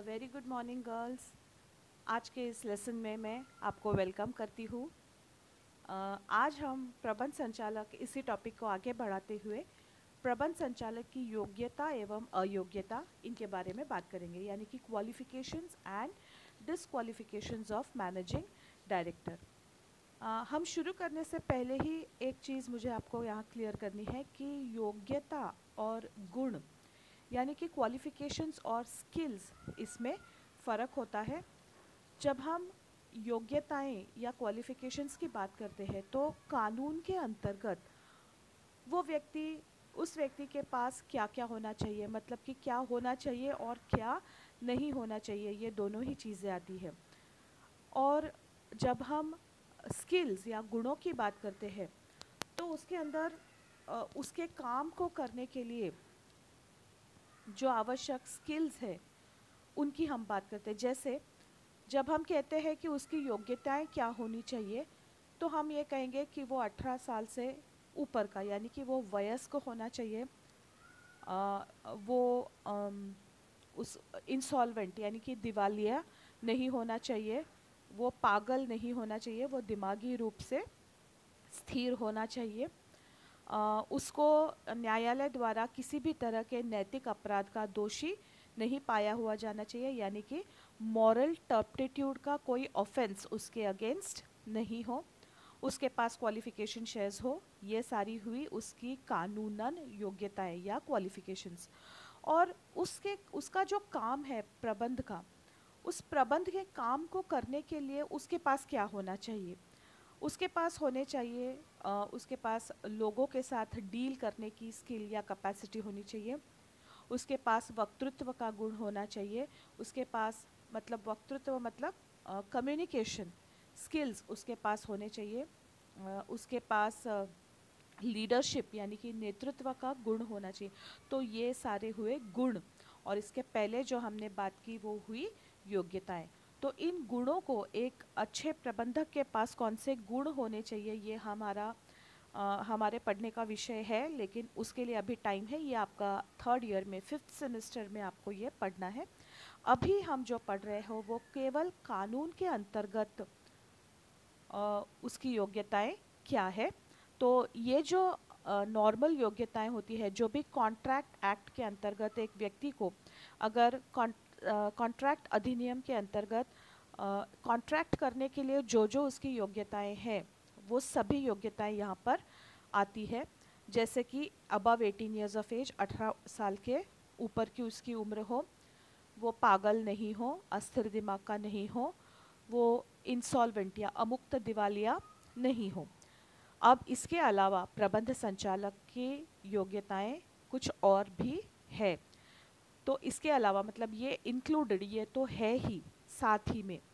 Very good morning girls. आज के इस लेसन में मैं आपको वेलकम करती हूँ। आज हम प्रबंध संचालक इसी टॉपिक को आगे बढ़ाते हुए प्रबंध संचालक की योग्यता एवं अयोग्यता इनके बारे में बात करेंगे, यानी कि qualifications and disqualifications of managing director. हम शुरू करने से पहले ही एक चीज़ मुझे आपको यहाँ क्लियर करनी है कि योग्यता और गुण यानी कि क्वालिफिकेशंस और स्किल्स, इसमें फ़र्क होता है। जब हम योग्यताएं या क्वालिफिकेशंस की बात करते हैं तो कानून के अंतर्गत वो व्यक्ति उस व्यक्ति के पास क्या क्या होना चाहिए, मतलब कि क्या होना चाहिए और क्या नहीं होना चाहिए, ये दोनों ही चीज़ें आती है। और जब हम स्किल्स या गुणों की बात करते हैं तो उसके अंदर उसके काम को करने के लिए जो आवश्यक स्किल्स है उनकी हम बात करते हैं। जैसे जब हम कहते हैं कि उसकी योग्यताएं क्या होनी चाहिए, तो हम ये कहेंगे कि वो 18 साल से ऊपर का, यानी कि वो वयस्क होना चाहिए। वो उस इंसॉल्वेंट यानी कि दिवालिया नहीं होना चाहिए, वो पागल नहीं होना चाहिए, वो दिमागी रूप से स्थिर होना चाहिए। उसको न्यायालय द्वारा किसी भी तरह के नैतिक अपराध का दोषी नहीं पाया हुआ जाना चाहिए, यानी कि मॉरल टर्प्टिट्यूड का कोई ऑफेंस उसके अगेंस्ट नहीं हो। उसके पास क्वालिफिकेशन शेयर्स हो। ये सारी हुई उसकी कानूनन योग्यताएं या क्वालिफिकेशंस। और उसका जो काम है प्रबंध का, उस प्रबंध के काम को करने के लिए उसके पास क्या होना चाहिए? उसके पास होने चाहिए, उसके पास लोगों के साथ डील करने की स्किल या कैपेसिटी होनी चाहिए। उसके पास वक्तृत्व का गुण होना चाहिए। उसके पास मतलब वक्तृत्व मतलब कम्युनिकेशन स्किल्स उसके पास होने चाहिए। उसके पास लीडरशिप यानी कि नेतृत्व का गुण होना चाहिए। तो ये सारे हुए गुण, और इसके पहले जो हमने बात की वो हुई योग्यताएं। तो इन गुणों को, एक अच्छे प्रबंधक के पास कौन से गुण होने चाहिए, ये हमारे पढ़ने का विषय है, लेकिन उसके लिए अभी टाइम है। ये आपका थर्ड ईयर में 5th सेमेस्टर में आपको ये पढ़ना है। अभी हम जो पढ़ रहे हो वो केवल कानून के अंतर्गत उसकी योग्यताएं क्या है। तो ये जो नॉर्मल योग्यताएं होती है, जो भी कॉन्ट्रैक्ट एक्ट के अंतर्गत एक व्यक्ति को, अगर कॉन्ट्रैक्ट अधिनियम के अंतर्गत कॉन्ट्रैक्ट करने के लिए जो जो उसकी योग्यताएं हैं, वो सभी योग्यताएं यहाँ पर आती है। जैसे कि अबव 18 ईयर्स ऑफ एज, 18 साल के ऊपर की उसकी उम्र हो, वो पागल नहीं हो, अस्थिर दिमाग का नहीं हो, वो इंसॉल्वेंट या अमुक्त दिवालिया नहीं हो। अब इसके अलावा प्रबंध संचालक की योग्यताएं कुछ और भी है। तो इसके अलावा मतलब ये इंक्लूडेड, ये तो है ही साथ ही में,